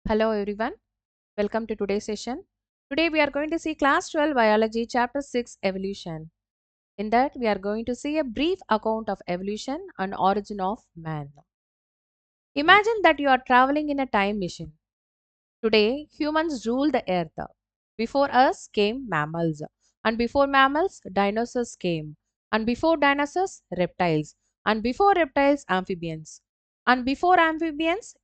Hello everyone, welcome to today's session. Today we are going to see class 12 biology chapter 6 evolution. In that we are going to see a brief account of evolution and origin of man. Imagine that you are traveling in a time machine. Today humans rule the earth. Before us came mammals, and before mammals dinosaurs came, and before dinosaurs reptiles, and before reptiles amphibians, and before amphibians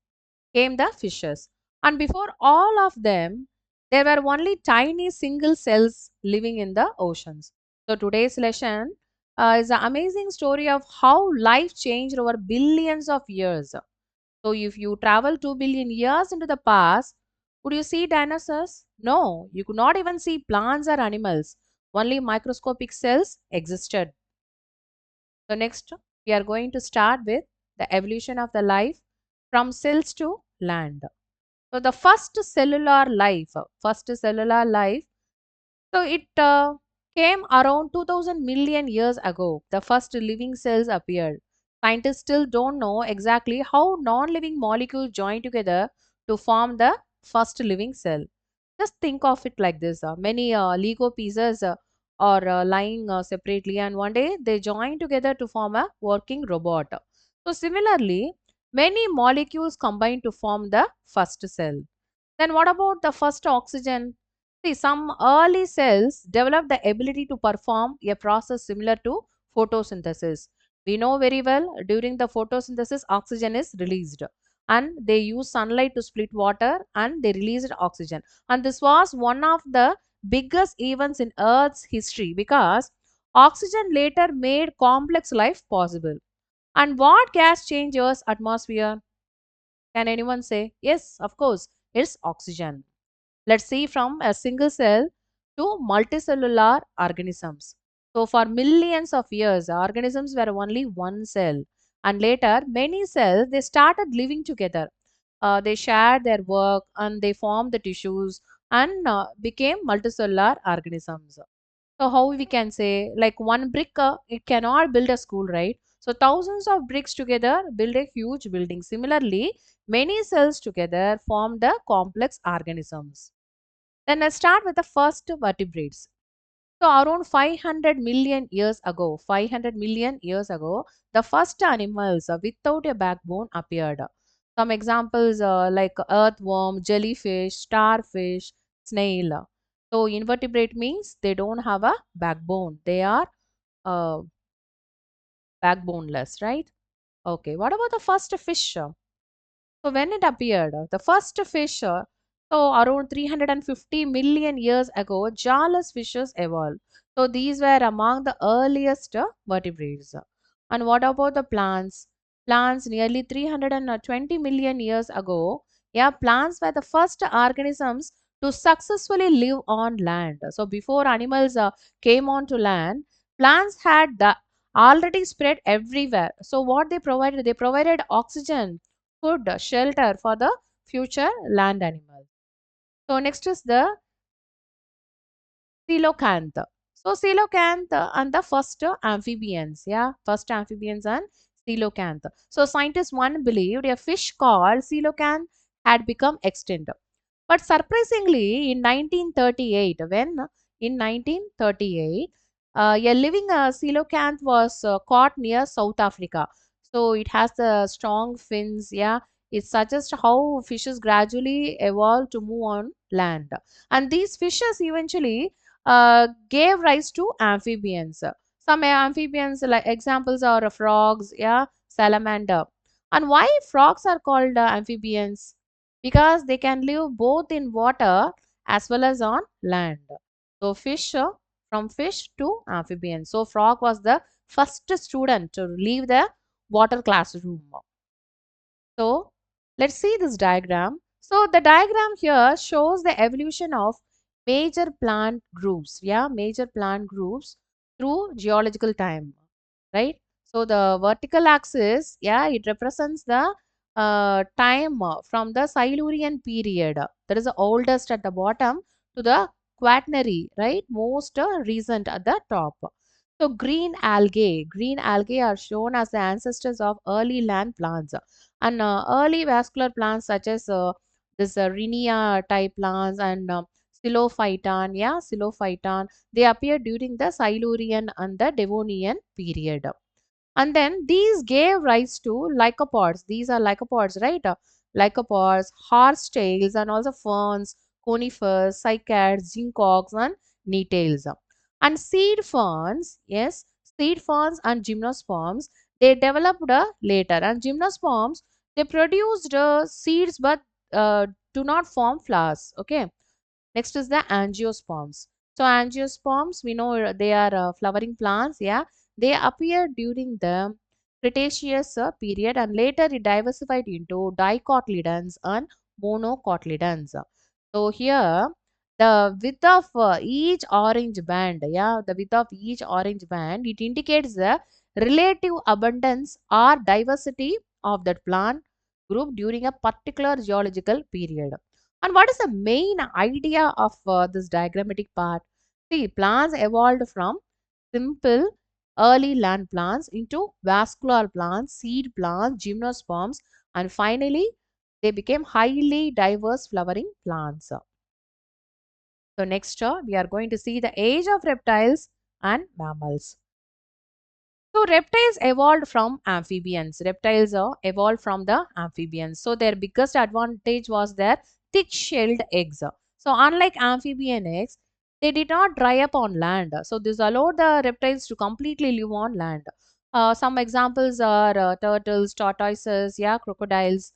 came the fishes. And before all of them, there were only tiny single cells living in the oceans. So today's lesson is an amazing story of how life changed over billions of years. So if you travel 2 billion years into the past, could you see dinosaurs? No, you could not even see plants or animals. Only microscopic cells existed. So next, we are going to start with the evolution of the life from cells to land. So the first cellular life, so it came around 2000 million years ago. The first living cells appeared. Scientists still don't know exactly how non-living molecules join together to form the first living cell. Just think of it like this: many Lego pieces are lying separately, and one day they join together to form a working robot. So similarly, many molecules combine to form the first cell. Then what about the first oxygen? See, some early cells develop the ability to perform a process similar to photosynthesis. We know very well during the photosynthesis, oxygen is released, and they use sunlight to split water and they released oxygen. And this was one of the biggest events in Earth's history because oxygen later made complex life possible. And what gas changes atmosphere? Can anyone say? Yes, of course, it's oxygen. Let's see from a single cell to multicellular organisms. So, for millions of years, organisms were only one cell, and later, many cells they started living together. They shared their work and they formed the tissues and became multicellular organisms. So how we can say, like one brick, it cannot build a school, right? So thousands of bricks together build a huge building. Similarly, many cells together form the complex organisms. Then let's start with the first vertebrates. So around 500 million years ago, 500 million years ago, the first animals without a backbone appeared. Some examples like earthworm, jellyfish, starfish, snail. So invertebrate means they don't have a backbone. They are uh, backboneless, right? Okay. What about the first fish? So when it appeared, the first fish, so around 350 million years ago, jawless fishes evolved. So these were among the earliest vertebrates. And what about the plants? Plants nearly 320 million years ago, yeah, plants were the first organisms to successfully live on land. So before animals came onto land, plants had already spread everywhere. So what they provided? They provided oxygen, food, shelter for the future land animals. So next is the coelacanth. So coelacanth and the first amphibians, yeah, first amphibians and coelacanth. So scientists one believed a fish called coelacanth had become extinct. But surprisingly, in 1938, in 1938, a living coelacanth was caught near South Africa. So it has the strong fins. Yeah, it suggests how fishes gradually evolved to move on land, and these fishes eventually gave rise to amphibians. Some amphibians, like examples, are frogs. Yeah, salamander. And why frogs are called amphibians? Because they can live both in water as well as on land. So fish, from fish to amphibian. So frog was the first student to leave the water classroom. So let's see this diagram. So the diagram here shows the evolution of major plant groups. Yeah, major plant groups through geological time, right? So the vertical axis, yeah, it represents the time from the Silurian period. That is the oldest at the bottom to the Quaternary, right? Most recent at the top. So green algae are shown as the ancestors of early land plants, and early vascular plants such as this Rhynia type plants and Silophyton, yeah, Silophyton, they appeared during the Silurian and the Devonian period. And then these gave rise to lycopods. These are lycopods, right? Lycopods, horsetails, and also ferns, conifers, cycads, gincogs, and nettles. And seed ferns, yes, seed ferns and gymnosperms, they developed later. And gymnosperms, they produced seeds but do not form flowers. Okay. Next is the angiosperms. So angiosperms, we know they are flowering plants. Yeah, they appeared during the Cretaceous period and later it diversified into dicotyledons and monocotyledons. So here the width of each orange band, yeah, the width of each orange band, it indicates the relative abundance or diversity of that plant group during a particular geological period. And what is the main idea of this diagrammatic part? See, plants evolved from simple early land plants into vascular plants, seed plants, gymnosperms, and finally they became highly diverse flowering plants. So next we are going to see the age of reptiles and mammals. So reptiles evolved from amphibians. Reptiles evolved from the amphibians. So their biggest advantage was their thick-shelled eggs. So unlike amphibian eggs, they did not dry up on land. So this allowed the reptiles to completely live on land. Some examples are turtles, tortoises, yeah, crocodiles.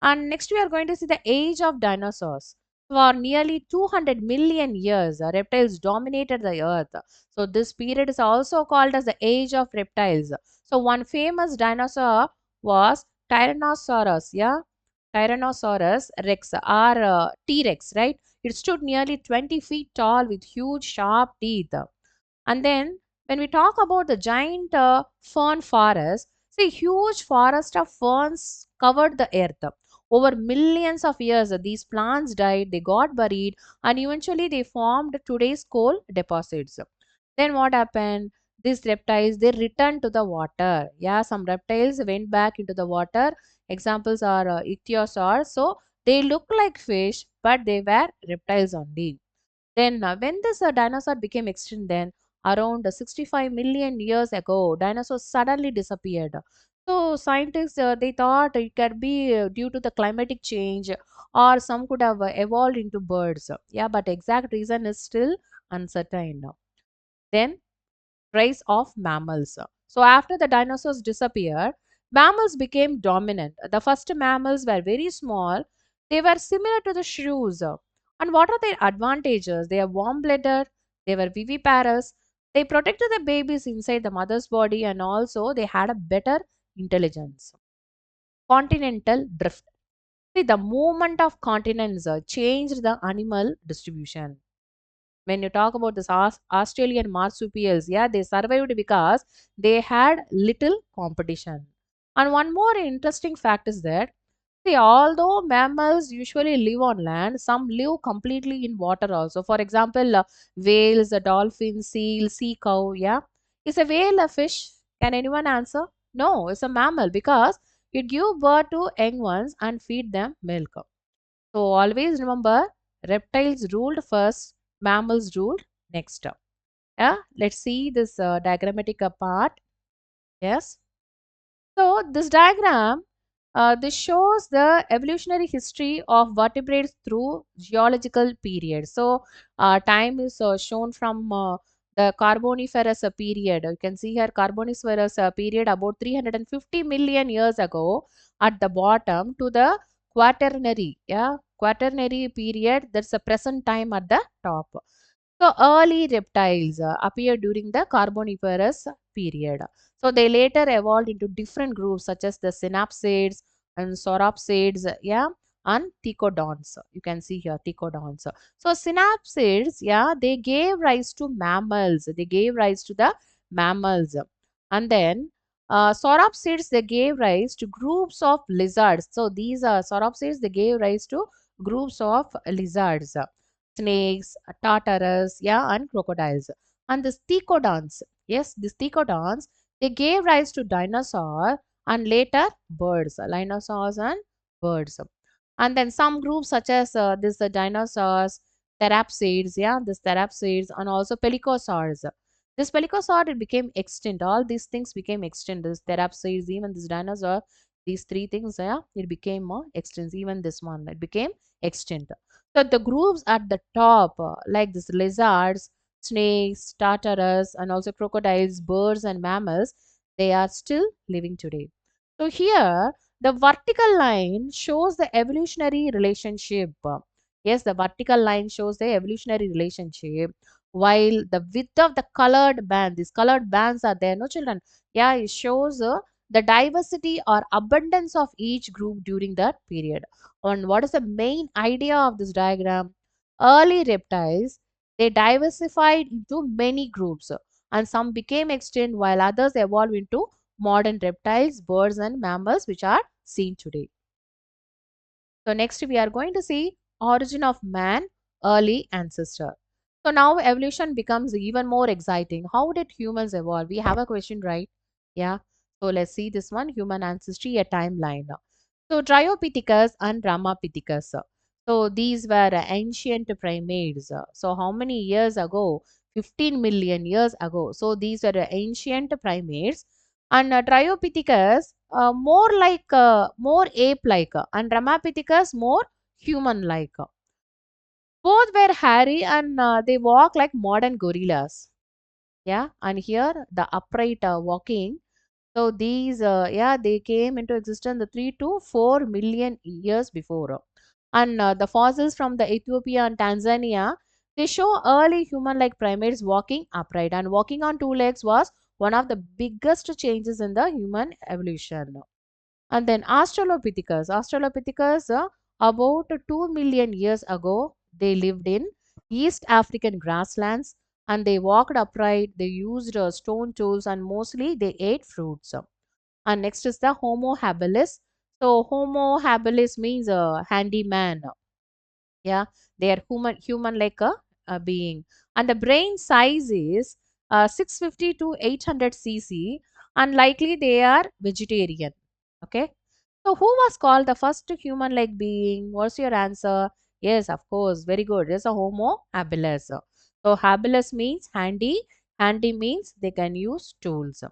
And next we are going to see the age of dinosaurs. For nearly 200 million years, reptiles dominated the earth. So this period is also called as the age of reptiles. So one famous dinosaur was Tyrannosaurus, yeah, Tyrannosaurus rex or T-Rex, right? It stood nearly 20 feet tall with huge sharp teeth. And then when we talk about the giant fern forest, see huge forest of ferns covered the earth. Over millions of years, these plants died, they got buried, and eventually they formed today's coal deposits. Then what happened? These reptiles they returned to the water. Yeah, some reptiles went back into the water. Examples are ichthyosaurs. So they look like fish, but they were reptiles only. Then, when this dinosaur became extinct, then around 65 million years ago, dinosaurs suddenly disappeared. So, scientists they thought it could be due to the climatic change, or some could have evolved into birds. Yeah, but exact reason is still uncertain. Then rise of mammals. So after the dinosaurs disappeared, mammals became dominant. The first mammals were very small. They were similar to the shrews. And what are their advantages? They are warm-blooded. They were viviparous. They protected the babies inside the mother's body and also they had a better intelligence. Continental drift. See, the movement of continents changed the animal distribution. When you talk about this Australian marsupials, yeah, they survived because they had little competition. And one more interesting fact is that, see, although mammals usually live on land, some live completely in water also. For example, whales, dolphins, seals, sea cow, yeah. Is a whale a fish? Can anyone answer? No, it's a mammal because it gives birth to young ones and feed them milk. So always remember reptiles ruled first, mammals ruled next. Yeah, let's see this diagrammatic part. Yes. So this diagram, this shows the evolutionary history of vertebrates through geological periods. So time is shown from the Carboniferous period. You can see here Carboniferous period about 350 million years ago at the bottom to the Quaternary. Yeah, Quaternary period. That's the present time at the top. So early reptiles appeared during the Carboniferous period. So they later evolved into different groups such as the synapsids and sauropsids, yeah, and thecodons. You can see here thecodons. So synapsids, yeah, they gave rise to mammals. They gave rise to the mammals, and then sauropsids they gave rise to groups of lizards. So these sauropsids they gave rise to groups of lizards, snakes, tartarus, yeah, and crocodiles. And the thecodons, yes, the thecodons they gave rise to dinosaur and later birds, dinosaurs and birds. And then some groups such as this the dinosaurs, therapsids, yeah, this therapsids, and also pelycosaurs. This pelycosaur it became extinct. All these things became extinct. This therapsids, even this dinosaur, these three things, yeah, it became extinct. Even this one, it became extinct. So the groups at the top, like this lizards, snakes, tartarus, and also crocodiles, birds, and mammals, they are still living today. So here the vertical line shows the evolutionary relationship. Yes, the vertical line shows the evolutionary relationship, while the width of the colored band, these colored bands are there, no children? Yeah, it shows the diversity or abundance of each group during that period. And what is the main idea of this diagram? Early reptiles, they diversified into many groups, and some became extinct while others evolved into modern reptiles, birds, and mammals which are seen today. So next we are going to see origin of man, early ancestor. So now evolution becomes even more exciting. How did humans evolve? We have a question, right? Yeah. So let's see this one, human ancestry, a timeline. So Dryopithecus and Ramapithecus. So these were ancient primates. So how many years ago? 15 million years ago. So these were ancient primates. And Dryopithecus more like more ape-like, and Ramapithecus more human-like. Both were hairy and they walk like modern gorillas. Yeah, and here the upright walking. So these, yeah, they came into existence the 3 to 4 million years before. And the fossils from the Ethiopia and Tanzania, they show early human-like primates walking upright, and walking on two legs was one of the biggest changes in the human evolution. And then Australopithecus, about 2 million years ago, they lived in East African grasslands and they walked upright, they used stone tools, and mostly they ate fruits. And next is the Homo habilis. So, Homo habilis means a handyman. Yeah, they are human like a being, and the brain size is 650 to 800 cc, and likely they are vegetarian. Okay, so who was called the first human like being? What's your answer? Yes, of course, very good. It's a Homo habilis. So habilis means handy, handy means they can use tools.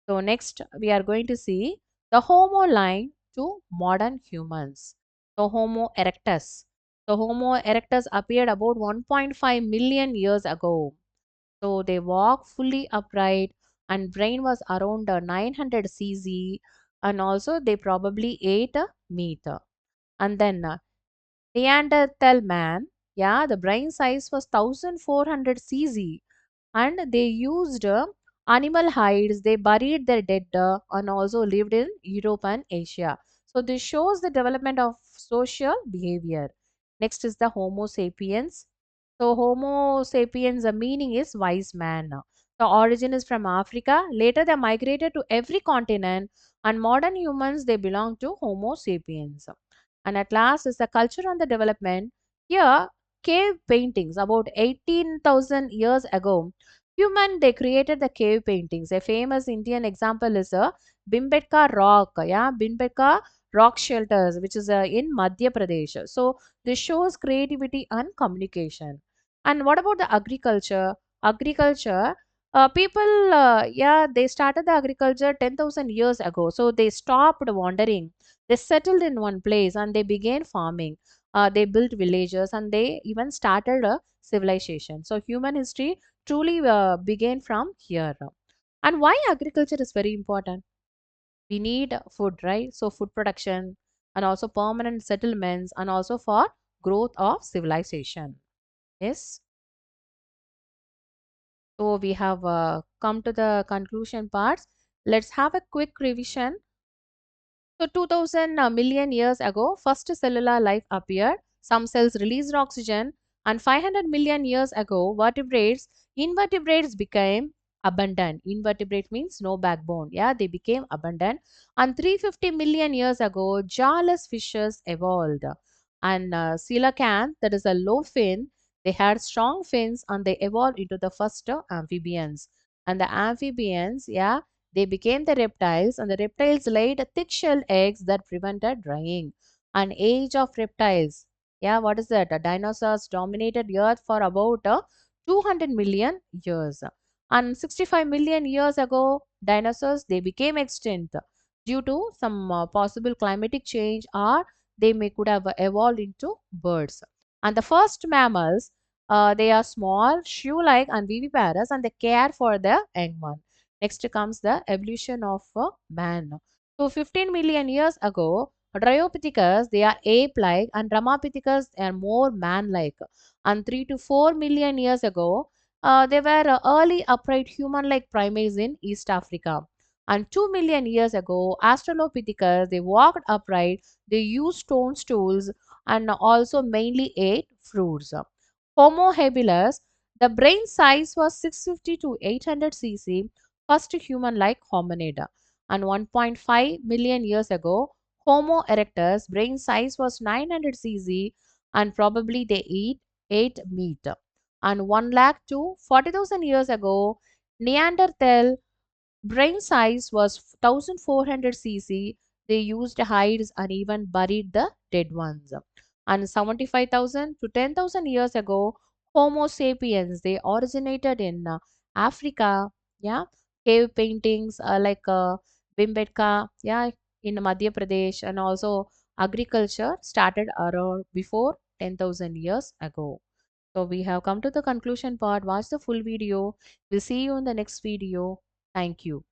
So next we are going to see the Homo line to modern humans. So Homo erectus. So Homo erectus appeared about 1.5 million years ago. So they walk fully upright and brain was around 900 cc, and also they probably ate meat. And then Neanderthal man, yeah, the brain size was 1400 cc, and they used animal hides, they buried their dead and also lived in Europe and Asia. So this shows the development of social behavior. Next is the Homo sapiens. So Homo sapiens, the meaning is wise man. The origin is from Africa. Later they migrated to every continent, and modern humans they belong to Homo sapiens. And at last is the culture and the development. Here cave paintings about 18,000 years ago, human they created the cave paintings. A famous Indian example is a Bimbetka rock, yeah, Bimbetka rock shelters, which is in Madhya Pradesh. So this shows creativity and communication. And what about the agriculture? Agriculture, people, yeah, they started the agriculture 10,000 years ago. So they stopped wandering. They settled in one place and they began farming. They built villages and they even started a civilization. So human history truly began from here. And why agriculture is very important? We need food, right? So food production and also permanent settlements and also for growth of civilization. Yes. So we have come to the conclusion parts. Let's have a quick revision. So 2000 million years ago, first cellular life appeared. Some cells released oxygen, and 500 million years ago, invertebrates became abundant. Invertebrate means no backbone. Yeah, they became abundant. And 350 million years ago, jawless fishes evolved. And coelacanth, that is a low fin, they had strong fins and they evolved into the first amphibians. And the amphibians, yeah, they became the reptiles, and the reptiles laid thick shelled eggs that prevented drying. An age of reptiles. Yeah, what is that? Dinosaurs dominated Earth for about 200 million years. And 65 million years ago, dinosaurs they became extinct due to some possible climatic change, or they may could have evolved into birds. And the first mammals, they are small, shoe-like and viviparous, and they care for the young one. Next comes the evolution of man. So 15 million years ago, Dryopithecus, they are ape-like, and Ramapithecus, they are more man-like. And 3 to 4 million years ago, they were early upright human-like primates in East Africa. And 2 million years ago, Australopithecus, they walked upright, they used stone stools, and also mainly ate fruits. Homo habilis, the brain size was 650 to 800 cc, first human-like hominid. And 1.5 million years ago, Homo erectus brain size was 900 cc, and probably they ate meat. And 1 lakh to 40,000 years ago, Neanderthal brain size was 1400 cc. They used hides and even buried the dead ones. And 75,000 to 10,000 years ago, Homo sapiens they originated in Africa. Yeah, cave paintings like Bimbetka, yeah, in Madhya Pradesh, and also agriculture started around before 10,000 years ago. So we have come to the conclusion part. Watch the full video. We'll see you in the next video. Thank you.